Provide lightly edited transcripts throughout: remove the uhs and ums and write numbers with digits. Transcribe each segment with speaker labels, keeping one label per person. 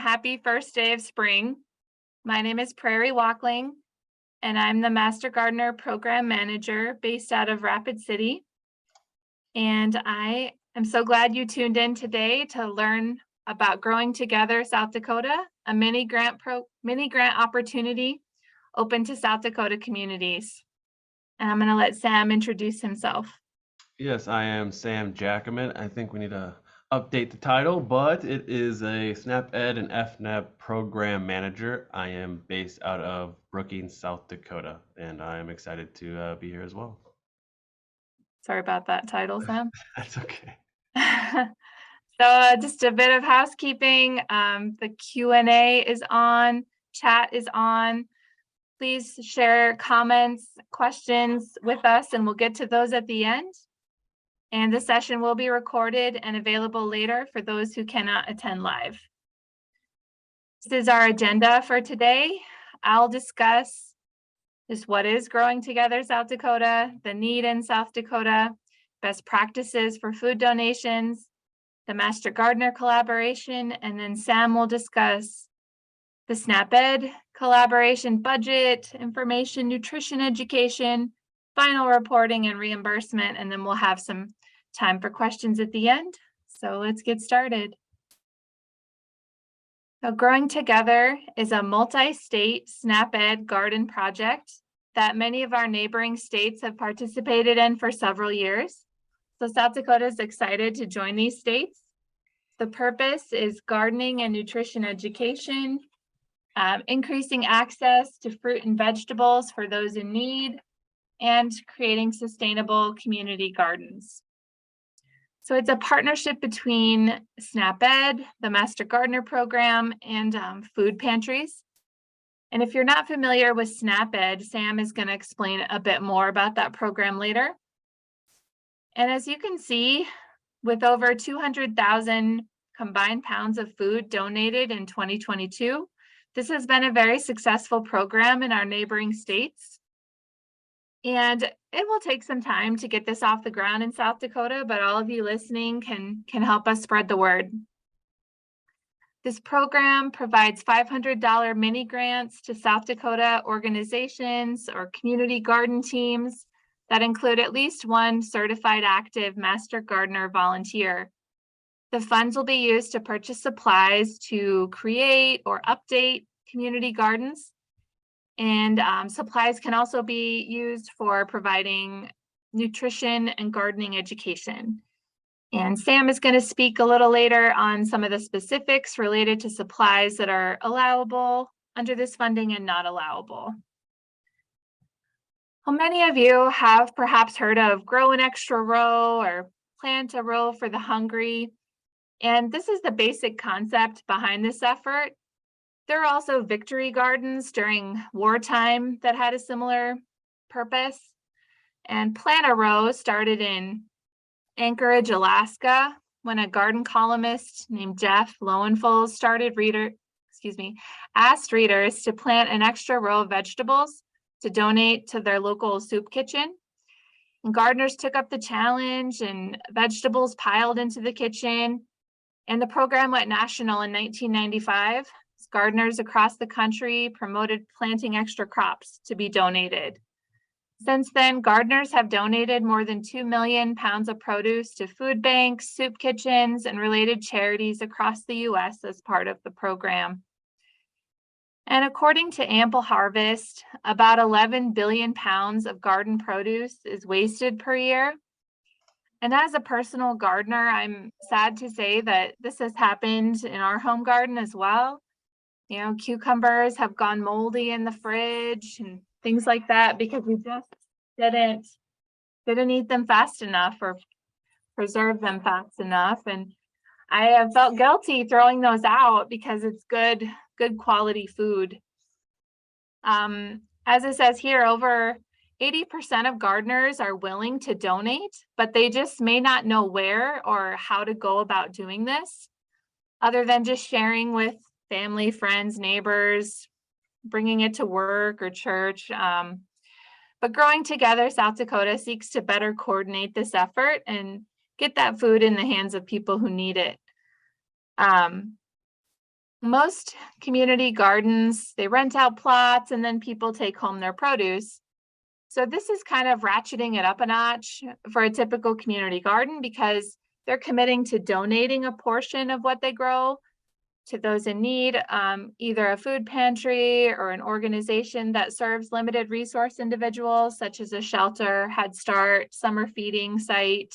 Speaker 1: happy first day of spring. My name is Prairie Walkling, and I'm the Master Gardener Program Manager based out of Rapid City. And I am so glad you tuned in today to learn about Growing Together South Dakota, a mini grant opportunity open to South Dakota communities. And I'm going to let Sam introduce himself.
Speaker 2: Yes, I am Sam Jackaman. I think we need to update the title, but it is a SNAP Ed and FNAP program manager. I am based out of Brookings, South Dakota, and I am excited to be here as well.
Speaker 1: Sorry about that title, Sam.
Speaker 2: That's okay.
Speaker 1: So just a bit of housekeeping. The Q&A is on, chat is on. Please share comments, questions with us, and we'll get to those at the end. And the session will be recorded and available later for those who cannot attend live. This is our agenda for today. I'll discuss just what is Growing Together South Dakota, the need in South Dakota, best practices for food donations, the Master Gardener collaboration, and then Sam will discuss the SNAP Ed collaboration, budget, information, nutrition education, final reporting and reimbursement, and then we'll have some time for questions at the end. So let's get started. So Growing Together is a multi-state SNAP Ed garden project that many of our neighboring states have participated in for several years. So South Dakota is excited to join these states. The purpose is gardening and nutrition education, increasing access to fruit and vegetables for those in need, and creating sustainable community gardens. So it's a partnership between SNAP Ed, the Master Gardener Program, and food pantries. And if you're not familiar with SNAP Ed, Sam is going to explain a bit more about that program later. And as you can see, with over 200,000 combined pounds of food donated in 2022, this has been a very successful program in our neighboring states. And it will take some time to get this off the ground in South Dakota, but all of you listening can help us spread the word. This program provides $500 mini grants to South Dakota organizations or community garden teams that include at least one certified active Master Gardener volunteer. The funds will be used to purchase supplies to create or update community gardens. And supplies can also be used for providing nutrition and gardening education. And Sam is going to speak a little later on some of the specifics related to supplies that are allowable under this funding and not allowable. Well, many of you have perhaps heard of Grow an Extra Row or Plant a Row for the Hungry. And this is the basic concept behind this effort. There are also victory gardens during wartime that had a similar purpose. And Plant a Row started in Anchorage, Alaska, when a garden columnist named Jeff Lowenfels asked readers to plant an extra row of vegetables to donate to their local soup kitchen. And gardeners took up the challenge and vegetables piled into the kitchen. And the program went national in 1995. Gardeners across the country promoted planting extra crops to be donated. Since then, gardeners have donated more than 2 million pounds of produce to food banks, soup kitchens, and related charities across the U.S. as part of the program. And according to Ample Harvest, about 11 billion pounds of garden produce is wasted per year. And as a personal gardener, I'm sad to say that this has happened in our home garden as well. You know, cucumbers have gone moldy in the fridge and things like that because we just didn't eat them fast enough or preserve them fast enough. And I have felt guilty throwing those out because it's good quality food. As it says here, over 80% of gardeners are willing to donate, but they just may not know where or how to go about doing this, other than just sharing with family, friends, neighbors, bringing it to work or church. But Growing Together South Dakota seeks to better coordinate this effort and get that food in the hands of people who need it. most community gardens, they rent out plots and then people take home their produce. So this is kind of ratcheting it up a notch for a typical community garden because they're committing to donating a portion of what they grow to those in need, either a food pantry or an organization that serves limited resource individuals, such as a shelter, Head Start, summer feeding site,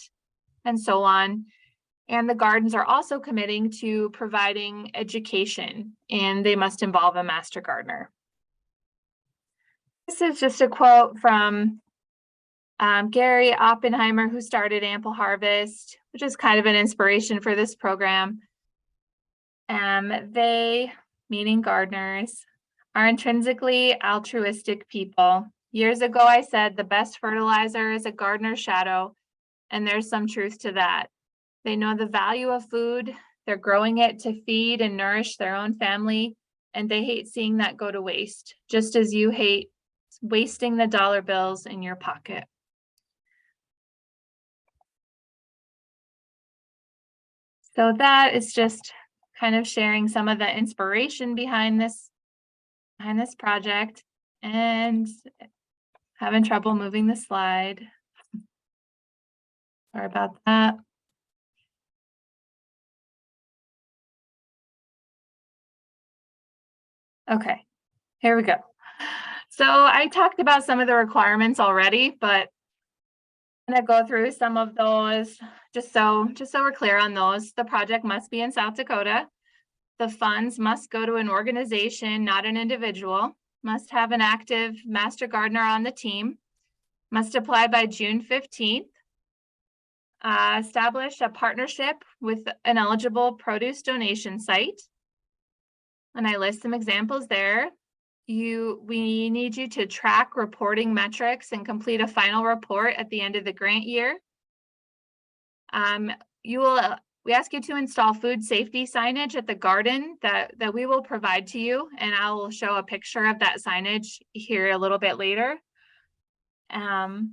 Speaker 1: and so on. And the gardens are also committing to providing education, and they must involve a master gardener. This is just a quote from Gary Oppenheimer, who started Ample Harvest, which is kind of an inspiration for this program. They, meaning gardeners, are intrinsically altruistic people. Years ago, I said the best fertilizer is a gardener's shadow, and there's some truth to that. They know the value of food. They're growing it to feed and nourish their own family, and they hate seeing that go to waste, just as you hate wasting the dollar bills in your pocket. So that is just kind of sharing some of the inspiration behind this project, and having trouble moving the slide. Sorry about that. Okay, here we go. So I talked about some of the requirements already, but I'm gonna go through some of those just so we're clear on those. The project must be in South Dakota. The funds must go to an organization, not an individual. Must have an active master gardener on the team. Must apply by June 15th. Establish a partnership with an eligible produce donation site. And I list some examples there. We need you to track reporting metrics and complete a final report at the end of the grant year. We ask you to install food safety signage at the garden that we will provide to you, and I will show a picture of that signage here a little bit later. And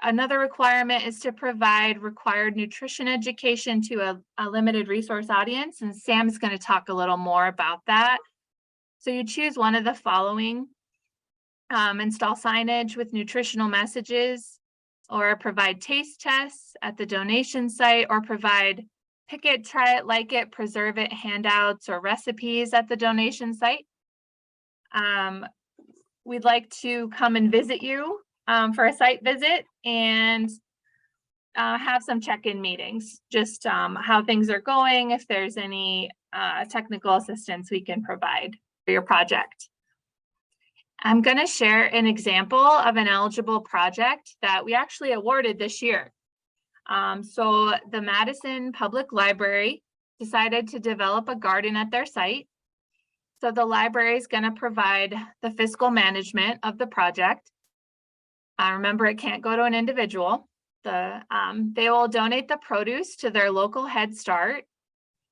Speaker 1: another requirement is to provide required nutrition education to a limited resource audience, and Sam's going to talk a little more about that. So you choose one of the following: install signage with nutritional messages, or provide taste tests at the donation site, or provide pick it, try it, like it, preserve it handouts or recipes at the donation site. We'd like to come and visit you for a site visit and have some check-in meetings, just how things are going, if there's any technical assistance we can provide for your project. I'm going to share an example of an eligible project that we actually awarded this year. So the Madison Public Library decided to develop a garden at their site. So the library is going to provide the fiscal management of the project. Remember, it can't go to an individual. They will donate the produce to their local Head Start.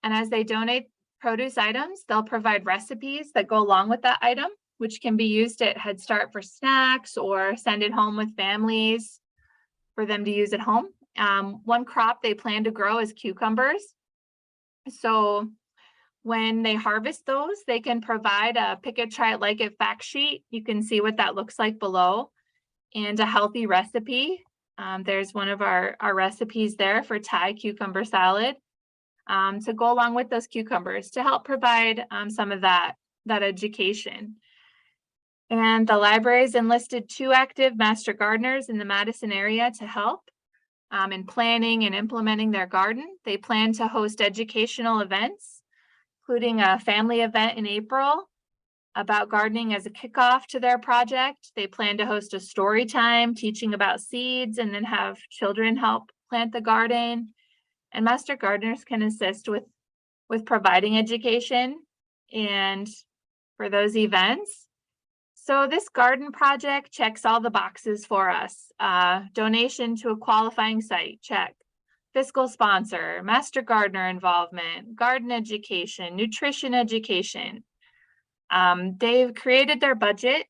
Speaker 1: And as they donate produce items, they'll provide recipes that go along with that item, which can be used at Head Start for snacks or send it home with families for them to use at home. One crop they plan to grow is cucumbers. So when they harvest those, they can provide a pick it, try it, like it fact sheet. You can see what that looks like below, and a healthy recipe. There's one of our recipes there for Thai cucumber salad to go along with those cucumbers to help provide some of that education. And the library's enlisted 2 active master gardeners in the Madison area to help in planning and implementing their garden. They plan to host educational events, including a family event in April about gardening as a kickoff to their project. They plan to host a story time teaching about seeds and then have children help plant the garden. And master gardeners can assist with providing education and for those events. So this garden project checks all the boxes for us. Donation to a qualifying site, check. Fiscal sponsor, master gardener involvement, garden education, nutrition education. They've created their budget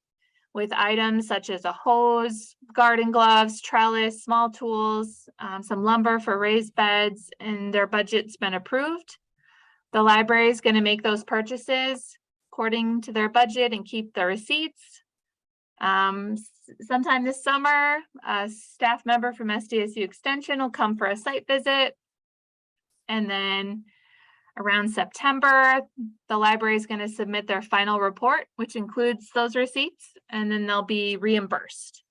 Speaker 1: with items such as a hose, garden gloves, trellis, small tools, some lumber for raised beds, and their budget's been approved. The library is going to make those purchases according to their budget and keep the receipts. Sometime this summer, a staff member from SDSU Extension will come for a site visit. And then around September, the library is going to submit their final report, which includes those receipts, and then they'll be reimbursed.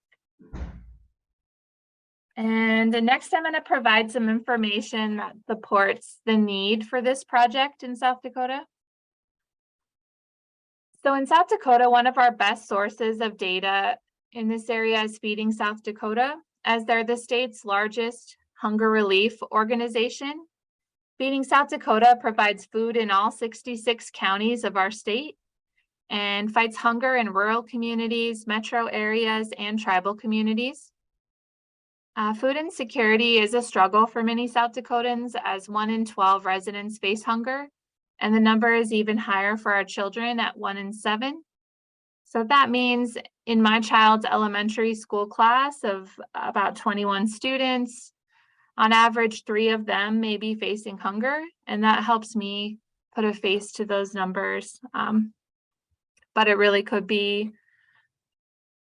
Speaker 1: And the next, I'm going to provide some information that supports the need for this project in South Dakota. So in South Dakota, one of our best sources of data in this area is Feeding South Dakota, as they're the state's largest hunger relief organization. Feeding South Dakota provides food in all 66 counties of our state and fights hunger in rural communities, metro areas, and tribal communities. Food insecurity is a struggle for many South Dakotans, as 1 in 12 residents face hunger, and the number is even higher for our children at 1 in 7. So that means in my child's elementary school class of about 21 students, on average, 3 of them may be facing hunger, and that helps me put a face to those numbers. But it really could be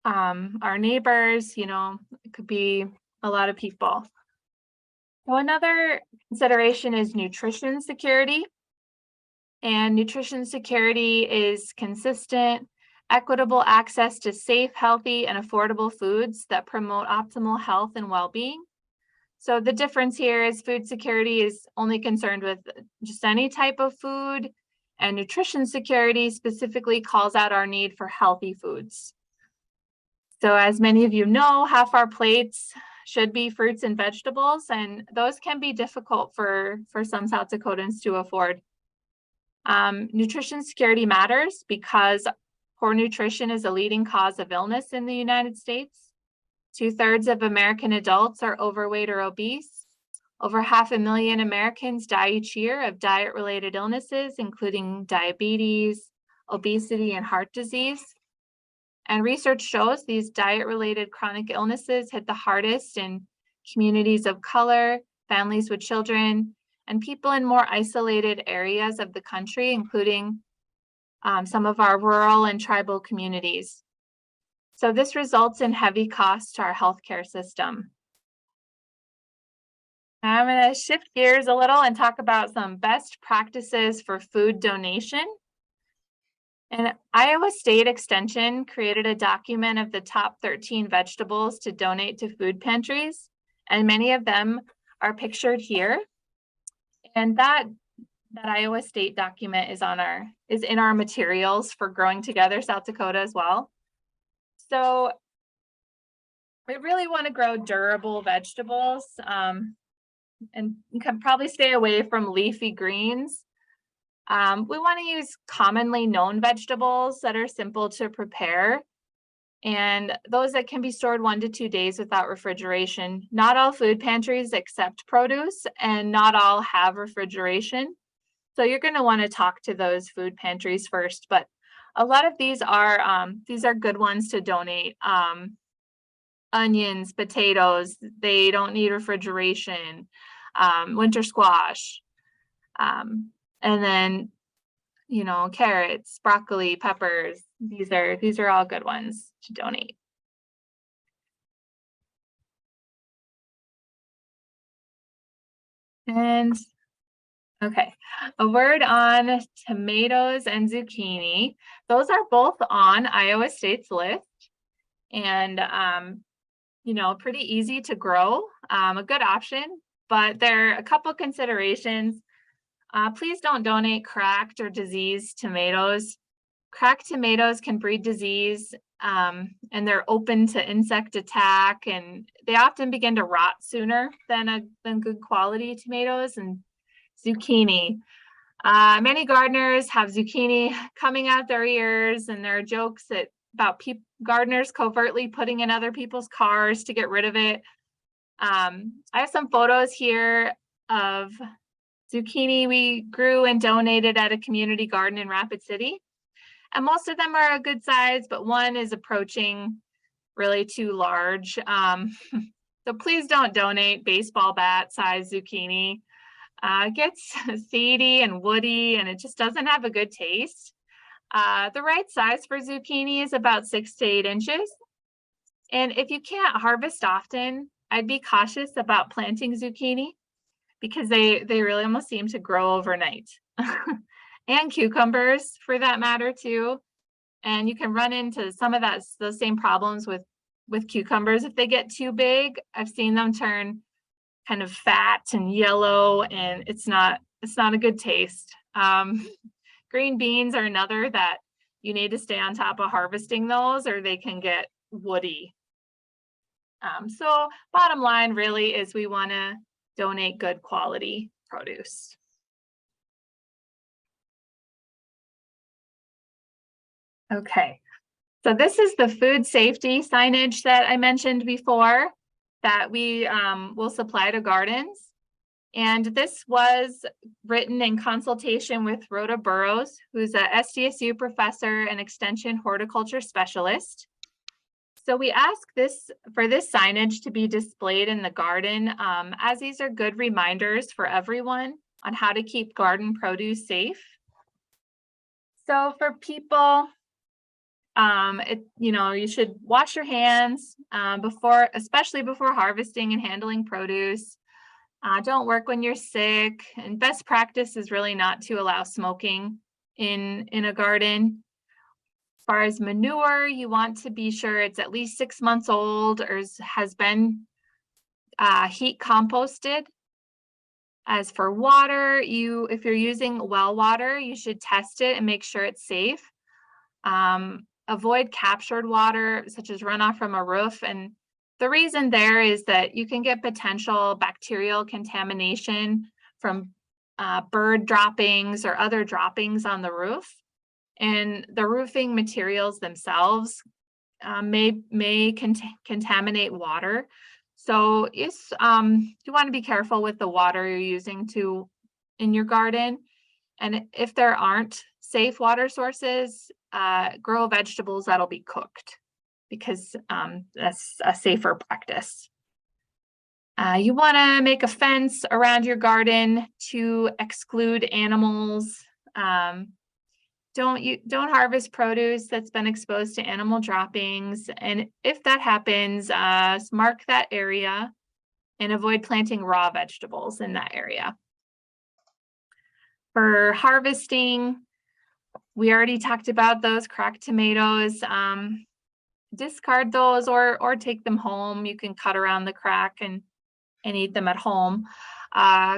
Speaker 1: our neighbors, you know, it could be a lot of people. So another consideration is nutrition security. And nutrition security is consistent, equitable access to safe, healthy, and affordable foods that promote optimal health and well-being. So the difference here is food security is only concerned with just any type of food, and nutrition security specifically calls out our need for healthy foods. So as many of you know, half our plates should be fruits and vegetables, and those can be difficult for some South Dakotans to afford. Nutrition security matters because poor nutrition is a leading cause of illness in the United States. 2/3 of American adults are overweight or obese. Over 500,000 Americans die each year of diet-related illnesses, including diabetes, obesity, and heart disease. And research shows these diet-related chronic illnesses hit the hardest in communities of color, families with children, and people in more isolated areas of the country, including some of our rural and tribal communities. So this results in heavy costs to our healthcare system. Now I'm going to shift gears a little and talk about some best practices for food donation. And Iowa State Extension created a document of the top 13 vegetables to donate to food pantries, and many of them are pictured here. And that Iowa State document is in our materials for Growing Together South Dakota as well. So we really want to grow durable vegetables, and you can probably stay away from leafy greens. We want to use commonly known vegetables that are simple to prepare, and those that can be stored 1 to 2 days without refrigeration. Not all food pantries accept produce, and not all have refrigeration. So you're going to want to talk to those food pantries first, but a lot of these are good ones to donate. Onions, potatoes, they don't need refrigeration. Winter squash, and then, you know, carrots, broccoli, peppers. These are all good ones to donate. And okay, a word on tomatoes and zucchini. Those are both on Iowa State's list, and you know, pretty easy to grow, a good option, but there are a couple considerations. Please don't donate cracked or diseased tomatoes. Cracked tomatoes can breed disease, and they're open to insect attack, and they often begin to rot sooner than good quality tomatoes. And zucchini. Many gardeners have zucchini coming out their ears, and there are jokes about gardeners covertly putting in other people's cars to get rid of it. I have some photos here of zucchini we grew and donated at a community garden in Rapid City. And most of them are a good size, but one is approaching really too large. So please don't donate baseball bat size zucchini. It gets seedy and woody, and it just doesn't have a good taste. The right size for zucchini is about 6 to 8 inches. And if you can't harvest often, I'd be cautious about planting zucchini because they really almost seem to grow overnight. And cucumbers for that matter too. And you can run into some of those same problems with cucumbers. If they get too big, I've seen them turn kind of fat and yellow, and it's not a good taste. Green beans are another that you need to stay on top of harvesting those, or they can get woody. So bottom line really is we want to donate good quality produce. Okay, so this is the food safety signage that I mentioned before that we will supply to gardens. And this was written in consultation with Rhoda Burrows, who's a SDSU professor and extension horticulture specialist. So we ask for this signage to be displayed in the garden, as these are good reminders for everyone on how to keep garden produce safe. So for people, you should wash your hands especially before harvesting and handling produce. Don't work when you're sick, and best practice is really not to allow smoking in a garden. As far as manure, you want to be sure it's at least 6 months old or has been heat composted. As for water, if you're using well water, you should test it and make sure it's safe. Avoid captured water, such as runoff from a roof. And the reason there is that you can get potential bacterial contamination from bird droppings or other droppings on the roof. And the roofing materials themselves may contaminate water. So you want to be careful with the water you're using in your garden. And if there aren't safe water sources, grow vegetables that'll be cooked, because that's a safer practice. You want to make a fence around your garden to exclude animals. Don't harvest produce that's been exposed to animal droppings. And if that happens, mark that area and avoid planting raw vegetables in that area. For harvesting, we already talked about those cracked tomatoes. Discard those or take them home. You can cut around the crack and eat them at home.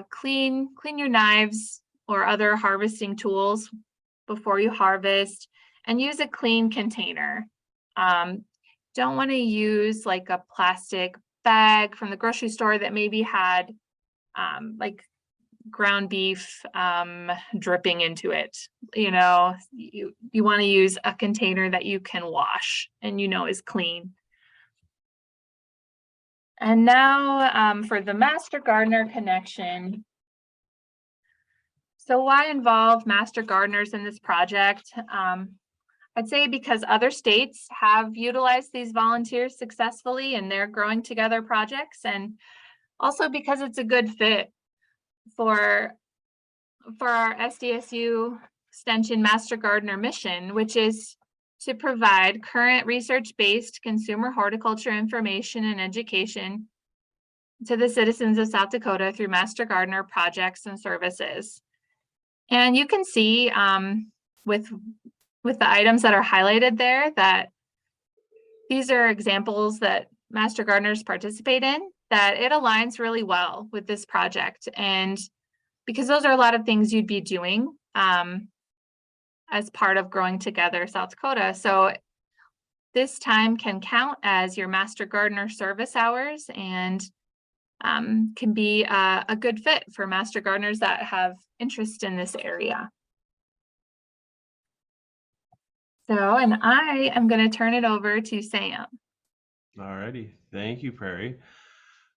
Speaker 1: Clean your knives or other harvesting tools before you harvest, and use a clean container. Don't want to use like a plastic bag from the grocery store that maybe had like ground beef dripping into it. You want to use a container that you can wash and is clean. And now for the Master Gardener Connection. So why involve Master Gardeners in this project? I'd say because other states have utilized these volunteers successfully in their Growing Together projects, and also because it's a good fit for our SDSU Extension Master Gardener mission, which is to provide current research-based consumer horticulture information and education to the citizens of South Dakota through Master Gardener projects and services. And you can see with the items that are highlighted there that these are examples that Master Gardeners participate in, that it aligns really well with this project. And because those are a lot of things you'd be doing as part of Growing Together South Dakota. So this time can count as your Master Gardener service hours, and can be a good fit for Master Gardeners that have interest in this area. So, and I am going to turn it over to Sam.
Speaker 2: All righty, thank you, Prairie.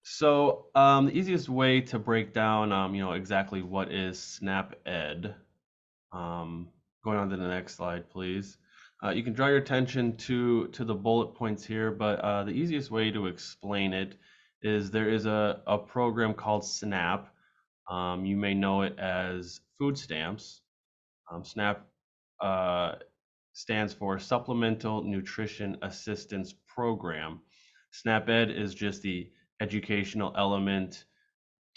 Speaker 2: So the easiest way to break down, exactly what is SNAP-Ed, going on to the next slide, please. You can draw your attention to the bullet points here, but the easiest way to explain it is there is a program called SNAP, You may know it as food stamps. SNAP stands for Supplemental Nutrition Assistance Program. SNAP-Ed is just the educational element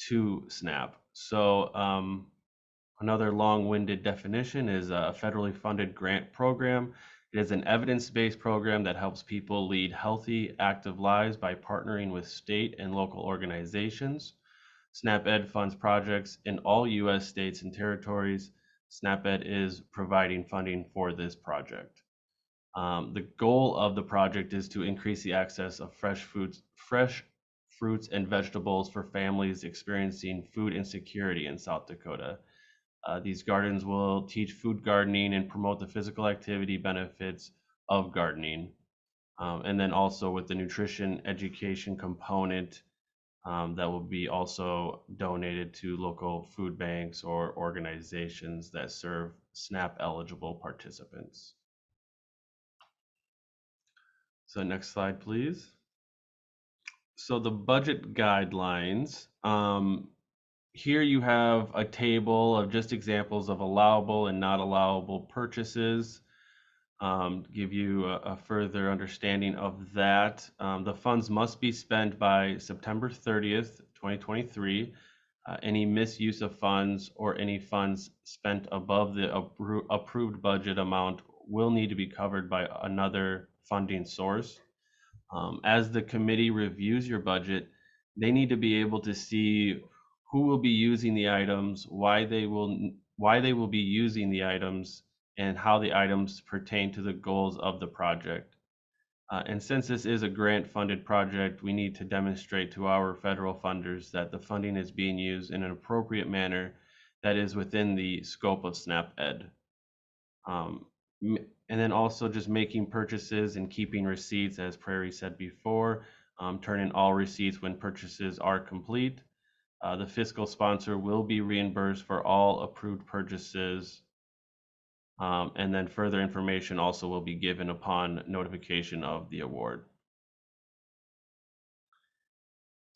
Speaker 2: to SNAP. So another long-winded definition is a federally funded grant program. It is an evidence-based program that helps people lead healthy, active lives by partnering with state and local organizations. SNAP-Ed funds projects in all U.S. states and territories. SNAP-Ed is providing funding for this project. The goal of the project is to increase the access of fresh fruits and vegetables for families experiencing food insecurity in South Dakota. These gardens will teach food gardening and promote the physical activity benefits of gardening. And then also with the nutrition education component, that will be also donated to local food banks or organizations that serve SNAP eligible participants. So next slide, please. So the budget guidelines, here you have a table of just examples of allowable and not allowable purchases. Give you a further understanding of that. The funds must be spent by September 30th, 2023. Any misuse of funds or any funds spent above the approved budget amount will need to be covered by another funding source. As the committee reviews your budget, they need to be able to see who will be using the items, why they will be using the items, and how the items pertain to the goals of the project. And since this is a grant-funded project, we need to demonstrate to our federal funders that the funding is being used in an appropriate manner that is within the scope of SNAP-Ed. And then also just making purchases and keeping receipts, as Prairie said before, turn in all receipts when purchases are complete. The fiscal sponsor will be reimbursed for all approved purchases. And then further information also will be given upon notification of the award.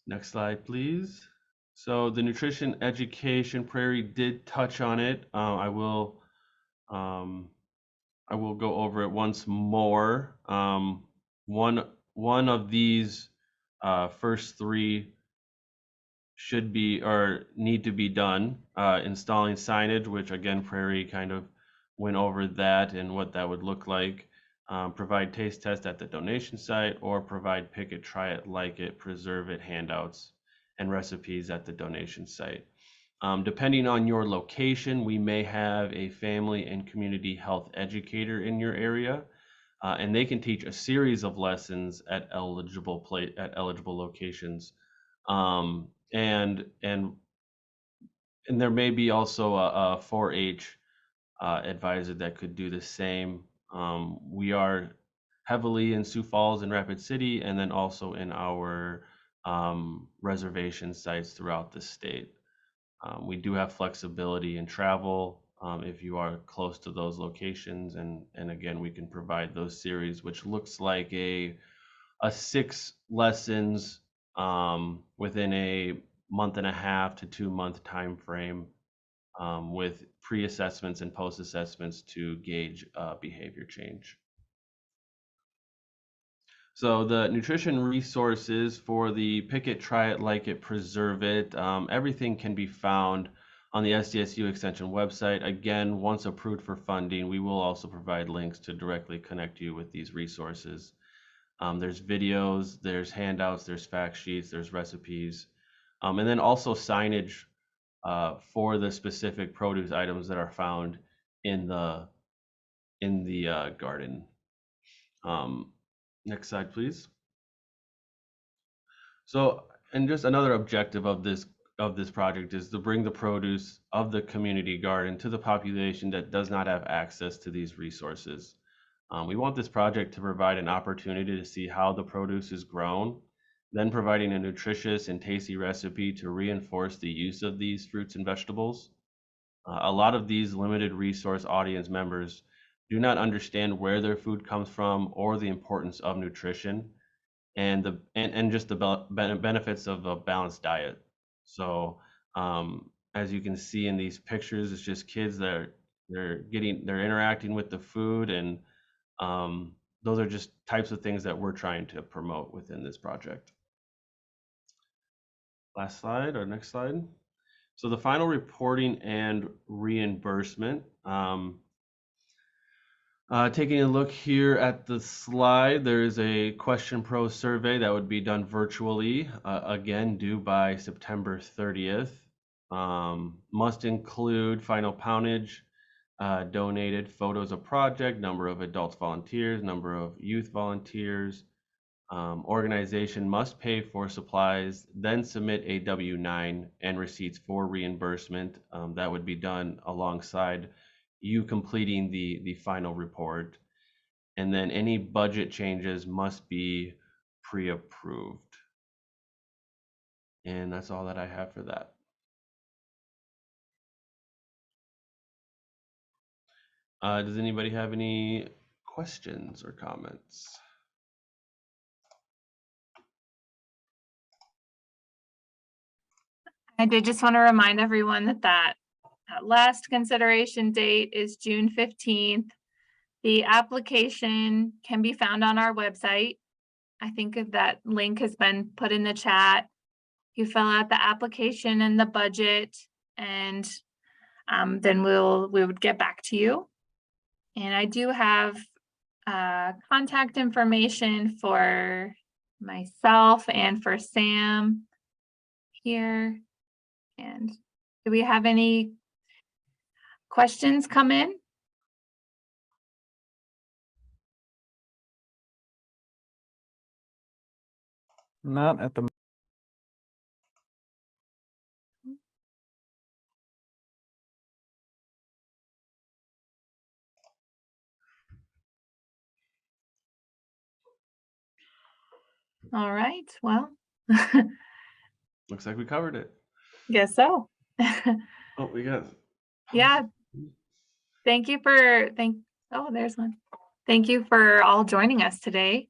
Speaker 2: Next slide, please. So the nutrition education, Prairie did touch on it. I will go over it once more. One of these first three should be or need to be done. Installing signage, which again Prairie kind of went over that and what that would look like. Provide taste test at the donation site, or provide pick it, try it, like it, preserve it handouts and recipes at the donation site. Depending on your location, we may have a family and community health educator in your area, and they can teach a series of lessons at eligible locations. And there may be also a 4-H advisor that could do the same. We are heavily in Sioux Falls and Rapid City, and then also in our reservation sites throughout the state. We do have flexibility in travel if you are close to those locations, and again, we can provide those series, which looks like a 6 lessons within a month and a half to 2-month time frame, with pre-assessments and post-assessments to gauge behavior change. So the nutrition resources for the Pick It, Try It, Like It, Preserve It, everything can be found on the SDSU Extension website. Again, once approved for funding, we will also provide links to directly connect you with these resources. There's videos, there's handouts, there's fact sheets, there's recipes, and then also signage for the specific produce items that are found in the garden. Next slide, please. So, and just another objective of this project is to bring the produce of the community garden to the population that does not have access to these resources. We want this project to provide an opportunity to see how the produce is grown, then providing a nutritious and tasty recipe to reinforce the use of these fruits and vegetables. A lot of these limited resource audience members do not understand where their food comes from or the importance of nutrition and just the benefits of a balanced diet. So as you can see in these pictures, it's just kids that they're interacting with the food, and those are just types of things that we're trying to promote within this project. Last slide, or next slide. So the final reporting and reimbursement. Taking a look here at the slide, there is a Question Pro survey that would be done virtually, again, due by September 30th. Must include final poundage, donated photos of project, number of adults volunteers, number of youth volunteers. Organization must pay for supplies, then submit a W-9 and receipts for reimbursement. That would be done alongside you completing the final report. And then any budget changes must be pre-approved. And that's all that I have for that. Does anybody have any questions or comments?
Speaker 1: I did just want to remind everyone that last consideration date is June 15th. The application can be found on our website. I think if that link has been put in the chat. You fill out the application and the budget, and then we would get back to you. And I do have contact information for myself and for Sam here. And do we have any questions come in?
Speaker 3: Not at the
Speaker 1: All right, well,
Speaker 2: Looks like we covered it.
Speaker 1: guess so.
Speaker 2: Oh, we got.
Speaker 1: Yeah. Thank you for, oh, there's one. Thank you for all joining us today.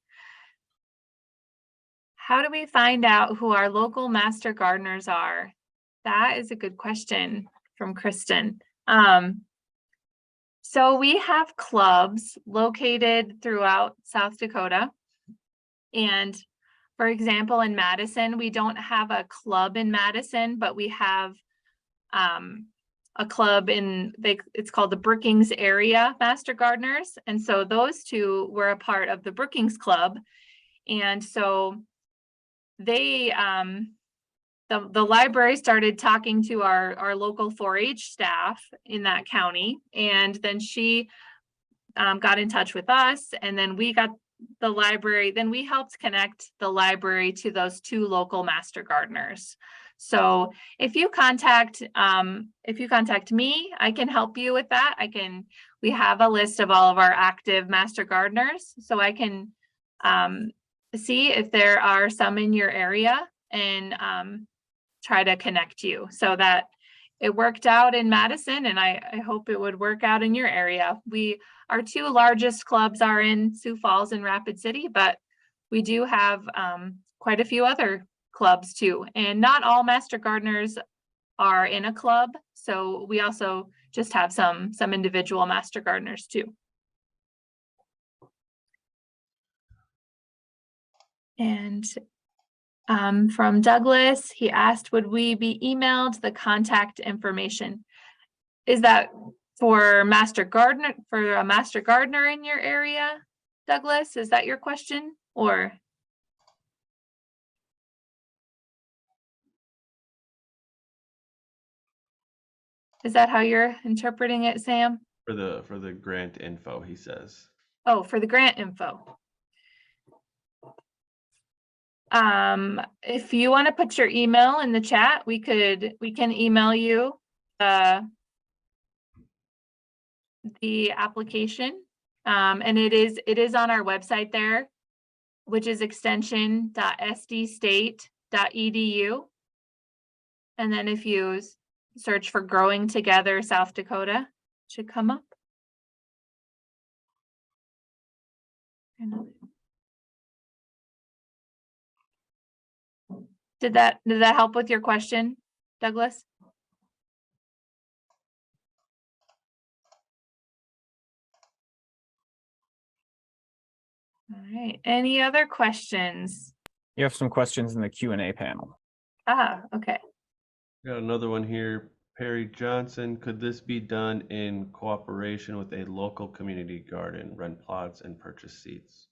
Speaker 1: How do we find out who our local master gardeners are? That is a good question from Kristen. So we have clubs located throughout South Dakota. And for example, in Madison, we don't have a club in Madison, but we have a club it's called the Brookings Area Master Gardeners. And so those two were a part of the Brookings Club. And so they, the library started talking to our local 4-H staff in that county. And then she got in touch with us, and then we got the library, then we helped connect the library to those two local master gardeners. So if you contact me, I can help you with that. We have a list of all of our active master gardeners, so I can see if there are some in your area and try to connect you. So that it worked out in Madison, and I hope it would work out in your area. Our two largest clubs are in Sioux Falls and Rapid City, but we do have quite a few other clubs too. And not all master gardeners are in a club. So we also just have some individual master gardeners too. And from Douglas, he asked, would we be emailed the contact information? Is that for a master gardener in your area, Douglas? Is that your question, or? Is that how you're interpreting it, Sam?
Speaker 2: For the grant info, he says.
Speaker 1: Oh, for the grant info. If you want to put your email in the chat, we can email you the application. And it is on our website there, which is extension.sdstate.edu. And then if you search for Growing Together South Dakota, it should come up. Did that help with your question, Douglas? right, any other questions?
Speaker 3: You have some questions in the Q&A panel.
Speaker 1: Okay.
Speaker 2: Got another one here. Perry Johnson, could this be done in cooperation with a local community garden, rent plots and purchase seeds?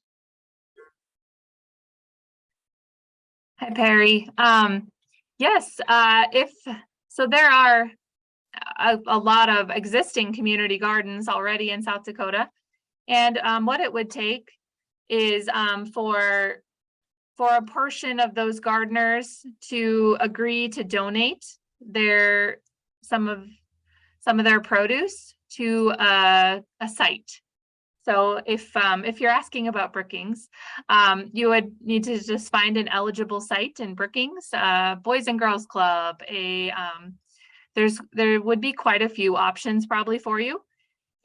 Speaker 1: Hi, Perry. Yes, so there are a lot of existing community gardens already in South Dakota. And what it would take is for a portion of those gardeners to agree to donate some of their produce to a site. So if you're asking about Brookings, you would need to just find an eligible site in Brookings, Boys and Girls Club. There would be quite a few options probably for you,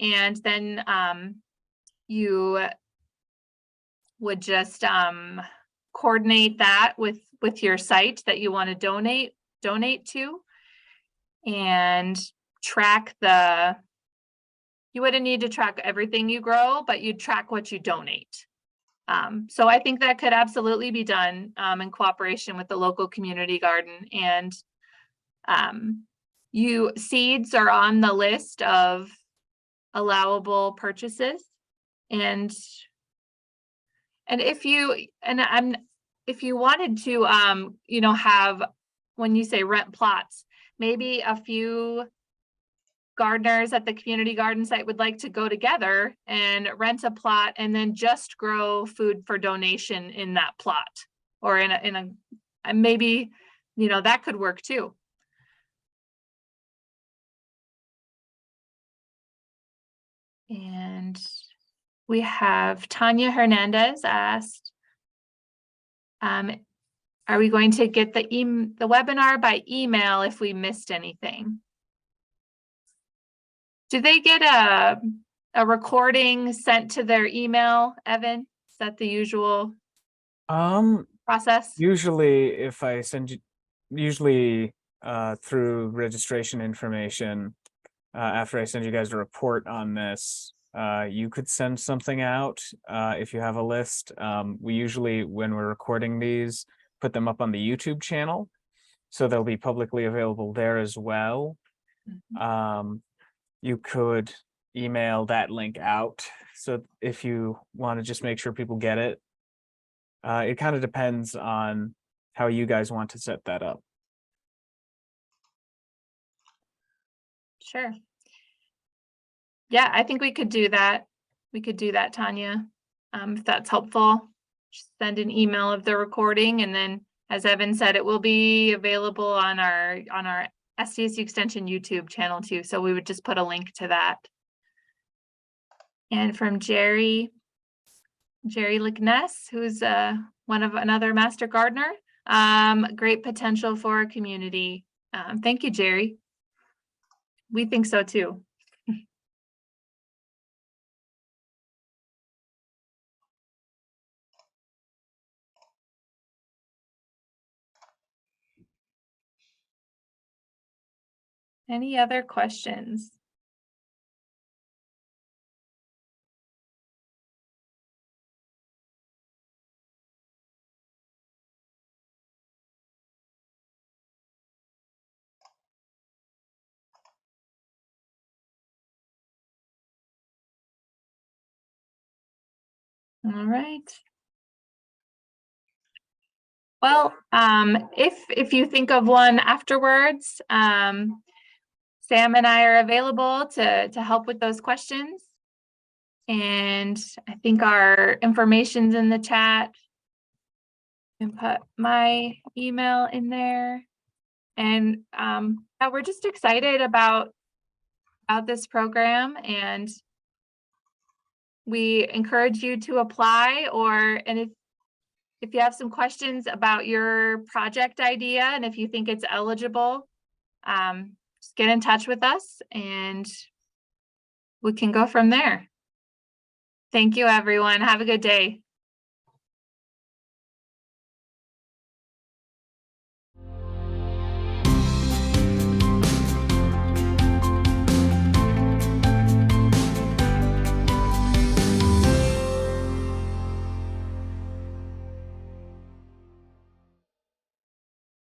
Speaker 1: and then you would just coordinate that with your site that you want to donate to, and you wouldn't need to track everything you grow, but you'd track what you donate. So I think that could absolutely be done in cooperation with the local community garden. And seeds are on the list of allowable purchases. And if you wanted to have, when you say rent plots, maybe a few gardeners at the community garden site would like to go together and rent a plot and then just grow food for donation in that plot, or maybe that could work too. And we have Tanya Hernandez asked, are we going to get the webinar by email if we missed anything? Do they get a recording sent to their email, Evan? Is that the usual process?
Speaker 3: Usually if I send you, through registration information, after I send you guys a report on this, you could send something out if you have a list. We usually, when we're recording these, put them up on the YouTube channel, so they'll be publicly available there as well.
Speaker 1: Mhm.
Speaker 3: You could email that link out. So if you want to just make sure people get it, it kind of depends on how you guys want to set that up.
Speaker 1: Sure. Yeah, I think we could do that. We could do that, Tanya, if that's helpful. Just send an email of the recording, and then, as Evan said, it will be available on our SDSU Extension YouTube channel too. So we would just put a link to that. And from Jerry Ligness, who's another master gardener, great potential for our community. Thank you, Jerry. We think so too. Any other questions? All right. Well, if you think of one afterwards, Sam and I are available to help with those questions. And I think our information's in the chat. And put my email in there. And yeah, we're just excited about this program, and we encourage you to apply, and if you have some questions about your project idea, and if you think it's eligible, just get in touch with us and we can go from there. Thank you, everyone. Have a good day.